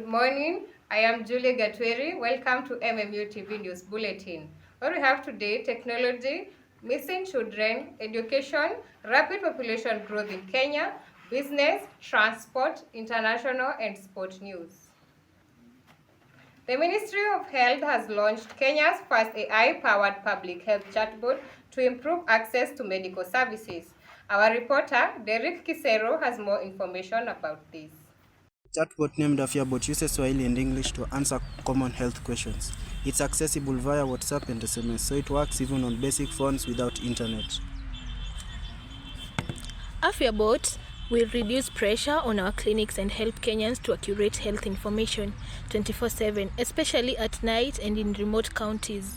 Good morning. I am Julie Gatweri. Welcome to MMU TV News Bulletin. What we have today: technology, missing children, education, rapid population growth in Kenya, business, transport, international, and sport news. The Ministry of Health has launched Kenya's first AI-powered public health chatbot to improve access to medical services. Our reporter, Derek Kisero, has more information about this. Chatbot named AfyaBot uses Swahili and English to answer common health questions. It's accessible via WhatsApp and SMS, so it works even on basic phones without internet. AfyaBot will reduce pressure on our clinics and help Kenyans to accurate health information 24/7, especially at night and in remote counties.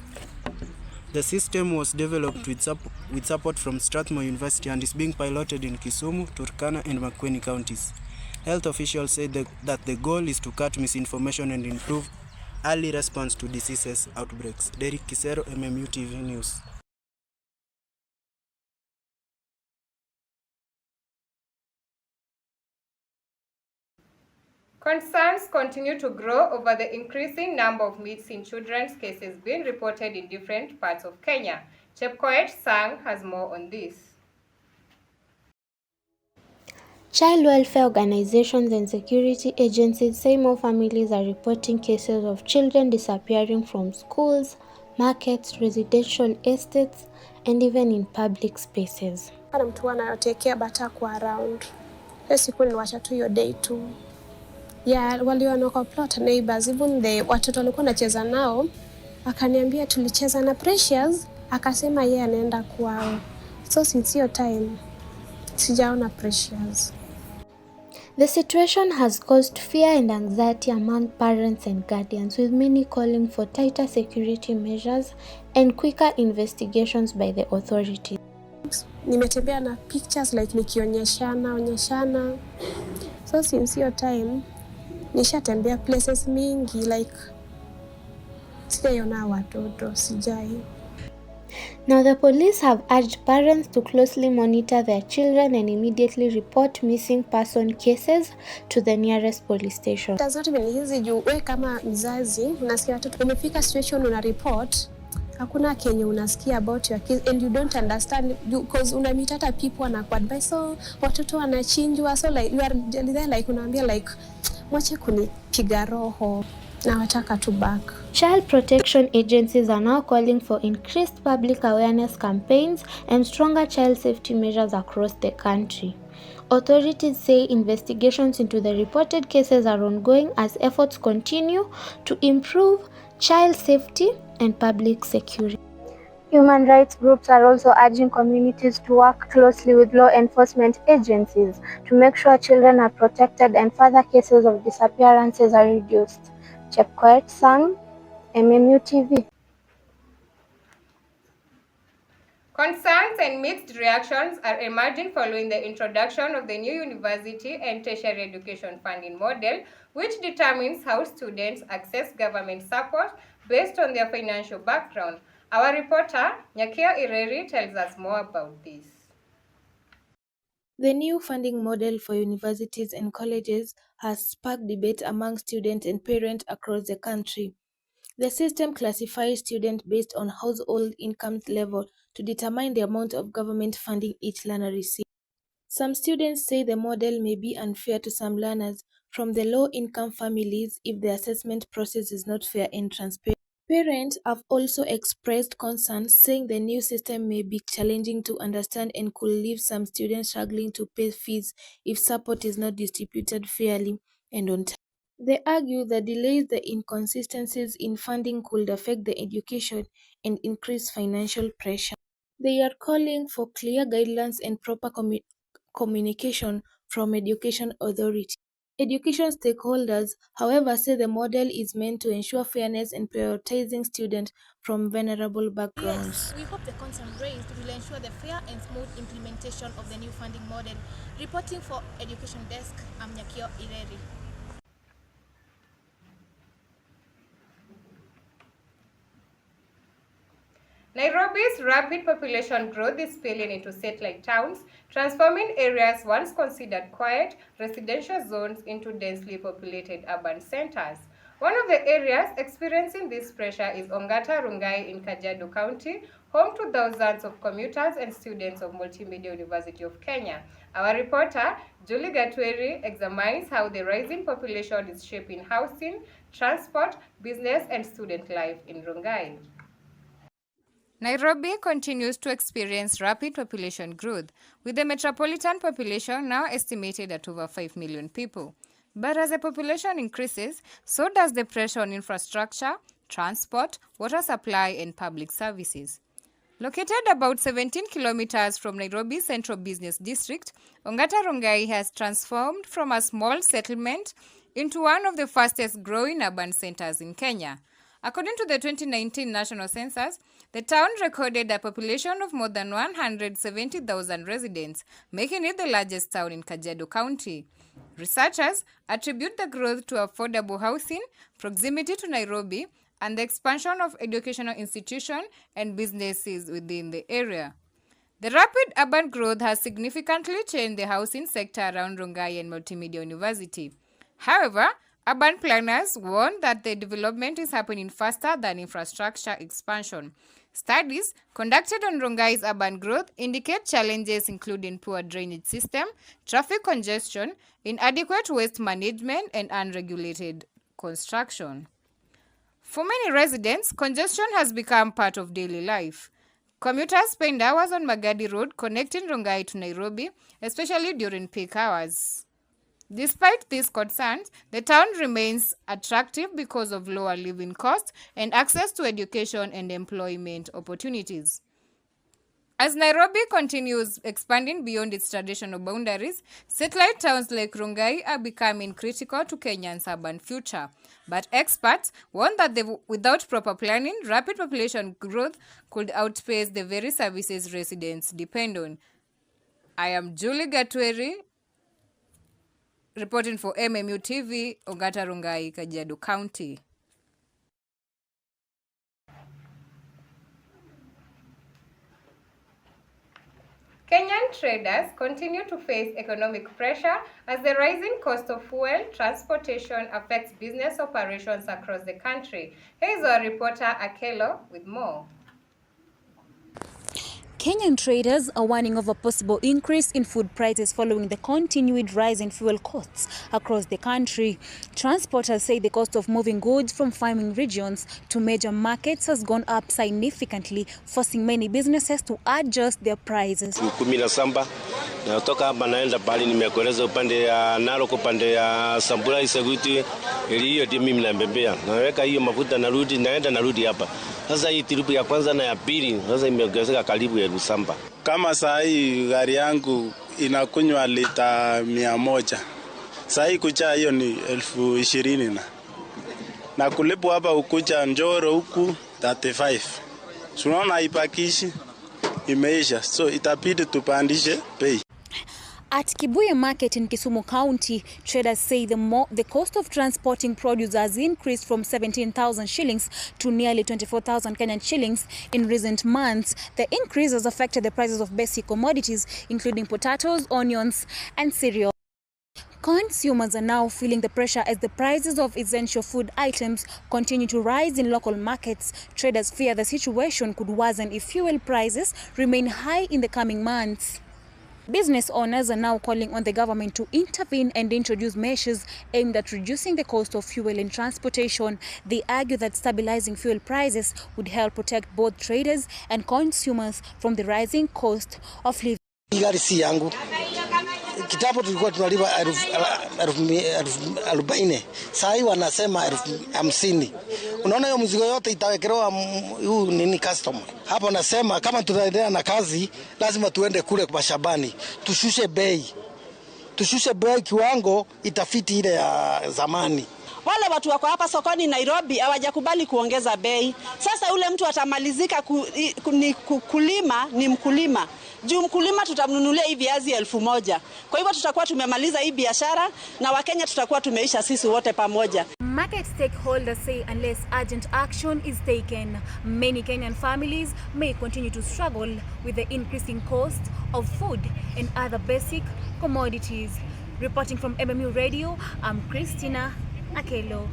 The system was developed with support from Strathmore University and is being piloted in Kisumu, Turkana, and Makueni counties. Health officials say that the goal is to cut misinformation and improve early response to diseases outbreaks. Derek Kisero, MMU TV News. Concerns continue to grow over the increasing number of missing children's cases being reported in different parts of Kenya. Chepkoech Sang has more on this. Child welfare organizations and security agencies say more families are reporting cases of children disappearing from schools, markets, residential estates, and even in public spaces. Kana mtu anayotekea bata kwa around. Hiyo siku niliwacha tu hiyo day tu. Yeah, waliona kwa plot neighbors, even the watoto walikuwa nacheza nao, akaniambia tulicheza na Precious, akasema yeye anaenda kwao. So since hiyo time, sijaona Precious. The situation has caused fear and anxiety among parents and guardians, with many calling for tighter security measures and quicker investigations by the authorities. Nimetembea na pictures like nikionyeshana. So since hiyo time, nishatembea places mingi like sijaiona watoto, sijai. Now, the police have urged parents to closely monitor their children and immediately report missing person cases to the nearest police station. It does not even easy juu wewe kama mzazi unasikia watoto umefika situation una report, hakuna kenye unasikia about your kids and you don't understand because unameet hata people wanakuadvise so watoto wanachinjwa, so like you are there like unaambia like mwache kunipiga roho na wataka to back. Child protection agencies are now calling for increased public awareness campaigns and stronger child safety measures across the country. Authorities say investigations into the reported cases are ongoing as efforts continue to improve child safety and public security. Human rights groups are also urging communities to work closely with law enforcement agencies to make sure children are protected and further cases of disappearances are reduced. Chepkoech Sang, MMU TV. Concerns and mixed reactions are emerging following the introduction of the new university and tertiary education funding model, which determines how students access government support based on their financial background. Our reporter, Nyakio Ireri, tells us more about this. The new funding model for universities and colleges has sparked debate among students and parents across the country. The system classifies students based on household income level to determine the amount of government funding each learner receives. Some students say the model may be unfair to some learners from the low-income families if the assessment process is not fair and transparent. Parents have also expressed concerns, saying the new system may be challenging to understand and could leave some students struggling to pay fees if support is not distributed fairly and on time. They argue that delays the inconsistencies in funding could affect the education and increase financial pressure. They are calling for clear guidelines and proper communication from education authorities. Education stakeholders, however, say the model is meant to ensure fairness and prioritizing students from vulnerable backgrounds. Yes, we hope the concern raised will ensure the fair and smooth implementation of the new funding model. Reporting for Education Desk, I'm Nyakio Ireri. Nairobi's This rapid population growth is spilling into satellite towns, transforming areas once considered quiet residential zones into densely populated urban centers. One of the areas experiencing this pressure is Ongata Rongai in Kajiado County, home to thousands of commuters and students of Multimedia University of Kenya. Our reporter, Julie Gatweri, examines how the rising population is shaping housing, transport, business, and student life in Rongai. Nairobi continues to experience rapid population growth, with the metropolitan population now estimated at over 5 million people. But as the population increases, so does the pressure on infrastructure, transport, water supply, and public services. Located about 17 kilometers from Nairobi's central business district, Ongata Rongai has transformed from a small settlement into one of the fastest growing urban centers in Kenya. According to the 2019 national census, the town recorded a population of more than 170,000 residents, making it the largest town in Kajiado County. Researchers attribute the growth to affordable housing, proximity to Nairobi, and the expansion of educational institutions and businesses within the area. The rapid urban growth has significantly changed the housing sector around Rongai and Multimedia University. However, urban planners warn that the development is happening faster than infrastructure expansion. Studies conducted on Rongai's urban growth indicate challenges including poor drainage system, traffic congestion, inadequate waste management, and unregulated construction. For many residents, congestion has become part of daily life. Commuters spend hours on Magadi Road connecting Rongai to Nairobi, especially during peak hours. Despite these concerns, the town remains attractive because of lower living costs and access to education and employment opportunities. As Nairobi continues expanding beyond its traditional boundaries, satellite towns like Rongai are becoming critical to Kenya's urban future. But experts warn that without proper planning, rapid population growth could outpace the very services residents depend on. I am Julie Gatweri, reporting for MMU TV, Ongata Rongai, Kajiado County. Kenyan traders continue to face economic pressure as the rising cost of fuel transportation affects business operations across the country. Here is our reporter Akelo with more. Kenyan traders are warning of a possible increase in food prices following the continued rise in fuel costs across the country. Transporters say the cost of moving goods from farming regions to major markets has gone up significantly, forcing many businesses to adjust their prices. Natoka hapa naenda bali nimekueleza upande ya Narok, upande ya Samburu Isaguti, ili hiyo ndio mimi nambebea. Naweka hiyo mafuta narudi hapa. Sasa hii tripu ya kwanza na ya pili sasa imeongezeka karibu 1,000. Kama saa hii gari yangu inakunywa lita 100. Saa hii kucha hiyo ni 20,000 na kulipo hapa ukucha Njoro huku 35. Tunaona haipakishi, imeisha, so itabidi tupandishe bei. At Kibuye Market in Kisumu County, traders say the cost of transporting produce has increased from 17,000 shillings to nearly 24,000 Kenyan shillings in recent months. The increase has affected the prices of basic commodities, including potatoes, onions, and cereal. Consumers are now feeling the pressure as the prices of essential food items continue to rise in local markets. Traders fear the situation could worsen if fuel prices remain high in the coming months. Business owners are now calling on the government to intervene and introduce measures aimed at reducing the cost of fuel and transportation. They argue that stabilizing fuel prices would help protect both traders and consumers from the rising cost of living. Kitabu tulikuwa tunalipa 40,000. Sasa hivi wanasema 50,000. Unaona hiyo mzigo yote itawekelewa huu nini customer. Hapo nasema kama tutaendelea na kazi lazima tuende kule kwa mashambani. Tushushe bei. Tushushe bei kiwango itafiti ile ya zamani. Wale watu wako hapa sokoni Nairobi hawajakubali kuongeza bei. Sasa ule mtu atamalizika kulima ni mkulima. Juu mkulima tutamnunulia hii viazi 1,000. Kwa hivyo tutakuwa tumemaliza hii biashara na Wakenya tutakuwa tumeisha sisi wote pamoja. Market stakeholders say unless urgent action is taken, many Kenyan families may continue to struggle with the increasing cost of food and other basic commodities. Reporting from MMU Radio, I'm Christina Akelo.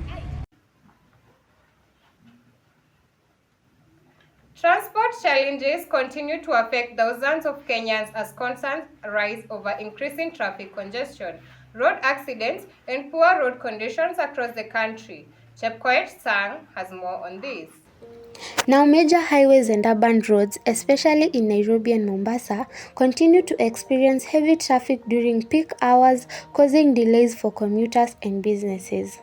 Transport challenges continue to affect thousands of Kenyans as concerns rise over increasing traffic congestion, road accidents, and poor road conditions across the country. Chepkoech Sang has more on this. Now, major highways and urban roads, especially in Nairobi and Mombasa, continue to experience heavy traffic during peak hours, causing delays for commuters and businesses.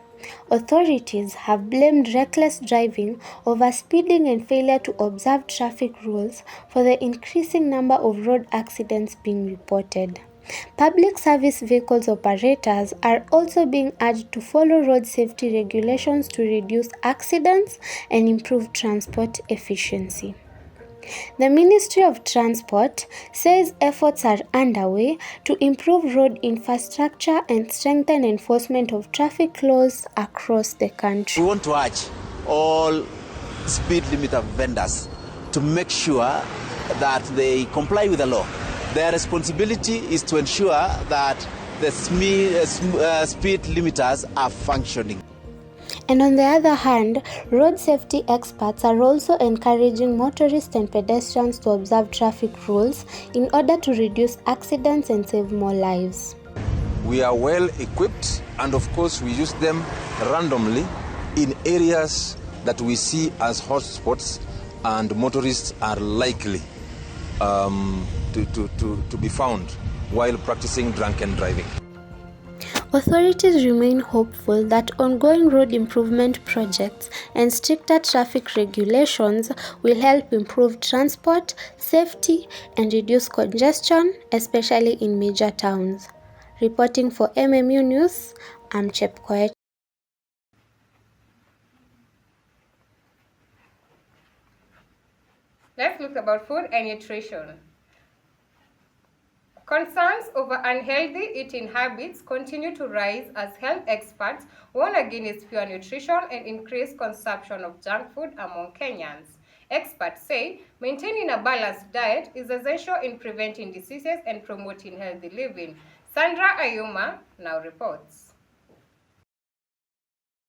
Authorities have blamed reckless driving, overspeeding, and failure to observe traffic rules for the increasing number of road accidents being reported. Public service vehicles operators are also being urged to follow road safety regulations to reduce accidents and improve transport efficiency. The Ministry of Transport says efforts are underway to improve road infrastructure and strengthen enforcement of traffic laws across the country. We want to urge all speed limiter vendors to make sure that they comply with the law. Their responsibility is to ensure that the speed limiters are functioning. And on the other hand, road safety experts are also encouraging motorists and pedestrians to observe traffic rules in order to reduce accidents and save more lives. We are well equipped, and of course we use them randomly in areas that we see as hotspots and motorists are likely to be found while practicing drunken driving. Authorities remain hopeful that ongoing road improvement projects and stricter traffic regulations will help improve transport, safety, and reduce congestion, especially in major towns. Reporting for MMU News, I'm Chepkoech. Let's look about food and nutrition. Concerns over unhealthy eating habits continue to rise as health experts warn against poor nutrition and increased consumption of junk food among Kenyans. Experts say maintaining a balanced diet is essential in preventing diseases and promoting healthy living. Sandra Ayuma now reports.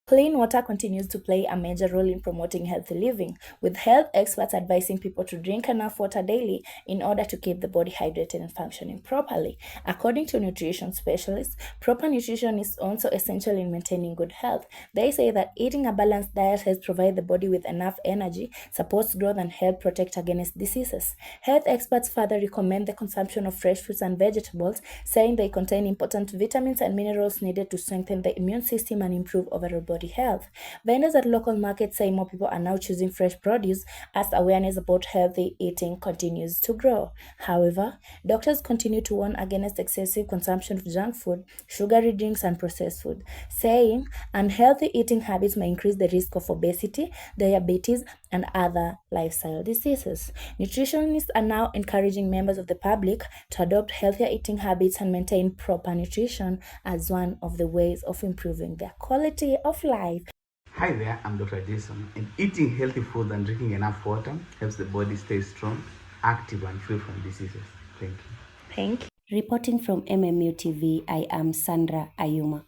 Clean water continues to play a major role in promoting healthy living, with health experts advising people to drink enough water daily in order to keep the body hydrated and functioning properly. According to nutrition specialists, proper nutrition is also essential in maintaining good health. They say that eating a balanced diet helps provide the body with enough energy, supports growth, and helps protect against diseases. Health experts further recommend the consumption of fresh fruits and vegetables, saying they contain important vitamins and minerals needed to strengthen the immune system and improve overall body health. Vendors at local markets say more people are now choosing fresh produce as awareness about healthy eating continues to grow. However, doctors continue to warn against excessive consumption of junk food, sugary drinks, and processed food, saying unhealthy eating habits may increase the risk of obesity, diabetes, and other lifestyle diseases. Nutritionists are now encouraging members of the public to adopt healthier eating habits and maintain proper nutrition as one of the ways of improving their quality of life. Hi there, I'm Dr. Jason, and eating healthy food and drinking enough water helps the body stay strong, active, and free from diseases. Thank you. Thank you. Reporting from MMU TV, I am Sandra Ayuma.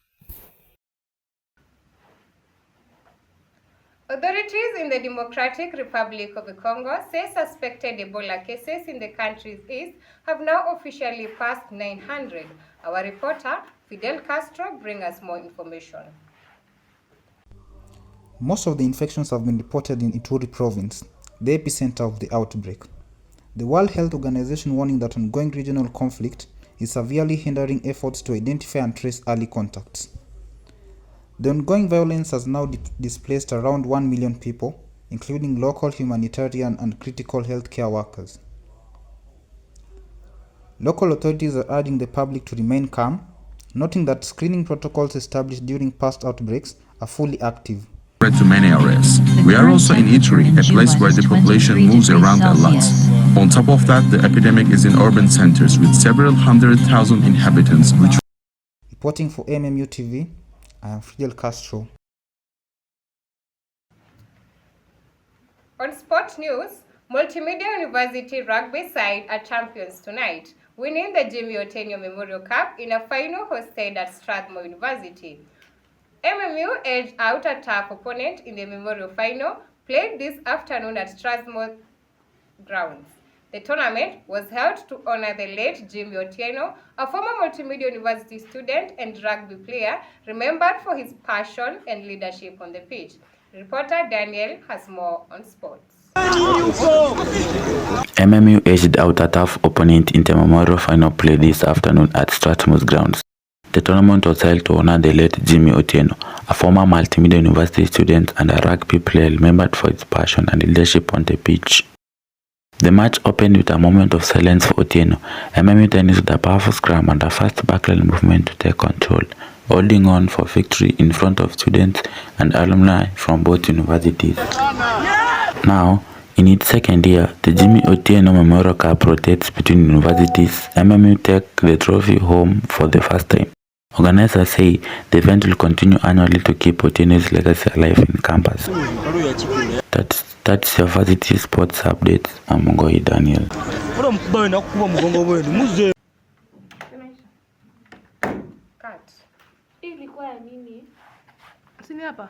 Authorities in the Democratic Republic of the Congo say suspected Ebola cases in the country's east have now officially passed 900. Our reporter, Fidel Castro, brings us more information. Most of the infections have been reported in Ituri province, the epicenter of the outbreak. The World Health Organization warning that ongoing regional conflict is severely hindering efforts to identify and trace early contacts. The ongoing violence has now displaced around 1 million people, including local humanitarian and critical healthcare workers. Local authorities are urging the public to remain calm, noting that screening protocols established during past outbreaks are fully active. To many areas. We are also in Ituri, a place where the population moves around a lot. On top of that, the epidemic is in urban centers with several 100,000 inhabitants. Reporting for MMU TV, I am Fidel Castro. On sport news, Multimedia University rugby side are champions tonight, winning the Jimmy Otieno Memorial Cup in a final hosted at Strathmore University. MMU edged out a tough opponent in the Memorial Final, played this afternoon at Strathmore grounds. The tournament was held to honor the late Jimmy Otieno, a former Multimedia University student and rugby player remembered for his passion and leadership on the pitch. Reporter Daniel has more on sports. MMU edged out a tough opponent in the Memorial Final play this afternoon at Strathmore grounds. The tournament was held to honor the late Jimmy Otieno, a former Multimedia University student and a rugby player remembered for his passion and leadership on the pitch. The match opened with a moment of silence for Otieno. MMU turned with a powerful scrum and a fast backline movement to take control, holding on for victory in front of students and alumni from both universities. Now, in its second year, the Jimmy Otieno Memorial Cup rotates between universities. MMU take the trophy home for the first time. Organizers say the event will continue annually to keep Otieno's legacy alive in campus. That's your varsity sports update. I'm Ngoi Daniel. Ilikuwa ya nini? Sini hapa?